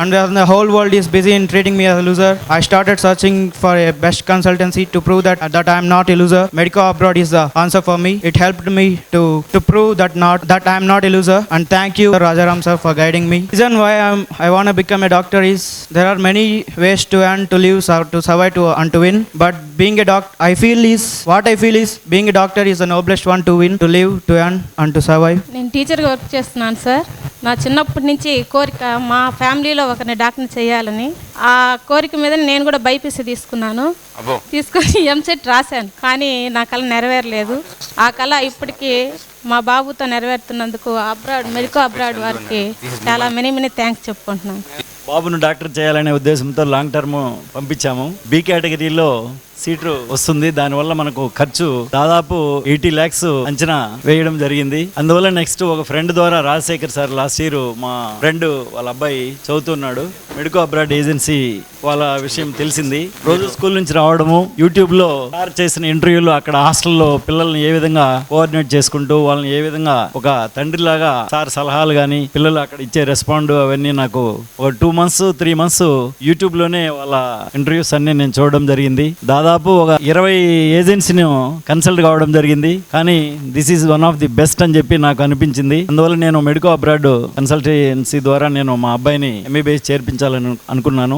and when the whole world is busy in treating me as a loser, I started searching for a best consultancy to prove that I am not a loser. Medico Abroad is the answer for me. It helped me to prove that I am not a loser. And thank you, Rajaram sir, for guiding me. The reason why I want to become a doctor is there are many ways to earn, to live, to survive, and to win. But being a doctor, I feel is being a doctor is the noblest one to win, to live, to earn, and to survive. నేను టీచర్గా work చేస్తున్నాను sir. నా చిన్నప్పటి నుంచి కోరిక మా ఫ్యామిలీలో ఒకరిని డాక్టర్ని చేయాలని. ఆ కోరిక మీద నేను కూడా బైపీసీ తీసుకున్నాను. తీసుకొని ఎంసెట్ రాశాను, కానీ నా కళ నెరవేరలేదు. ఆ కళ ఇప్పటికీ మా బాబుతో నెరవేరుతున్నందుకు మెడికో అబ్రాడ్ వారికి చాలా మెనీ థ్యాంక్స్ చెప్పుకుంటున్నాను. బాబును డాక్టర్ చేయాలనే ఉద్దేశంతో లాంగ్ టర్మ్ పంపించాము. బి కేటగిరీలో సీటు వస్తుంది. దానివల్ల మనకు ఖర్చు దాదాపు 80 lakhs అంచనా వేయడం జరిగింది. అందువల్ల నెక్స్ట్ ఒక ఫ్రెండ్ ద్వారా రాజశేఖర్ సార్ లాస్ట్ ఇయర్ మా ఫ్రెండ్ వాళ్ళ అబ్బాయి చదువుతున్నాడు. మెడికో అబ్రాడ్ ఏజెన్సీ వాళ్ళ విషయం తెలిసింది. రోజు స్కూల్ నుంచి రావడము, యూట్యూబ్ లో సార్ చేసిన ఇంటర్వ్యూలు, అక్కడ హాస్టల్లో పిల్లల్ని ఏ విధంగా కోఆర్డినేట్ చేసుకుంటూ వాళ్ళని ఏ విధంగా ఒక తండ్రిలాగా సార్ సలహాలు కానీ పిల్లలు అక్కడ ఇచ్చే రెస్పాండ్ అవన్నీ నాకు ఒక 2 months 3 months యూట్యూబ్ లోనే వాళ్ళ ఇంటర్వ్యూస్ అన్ని నేను చూడడం జరిగింది. దాదాపు ఒక 20 ఏజెన్సీని కన్సల్ట్ కావడం జరిగింది. కానీ this is one of the best అని చెప్పి నాకు అనిపించింది. అందువల్ల నేను మెడికో అబ్రాడ్ కన్సల్టెన్సీ ద్వారా నేను మా అబ్బాయిని MBBS చేర్పించాలని అనుకున్నాను.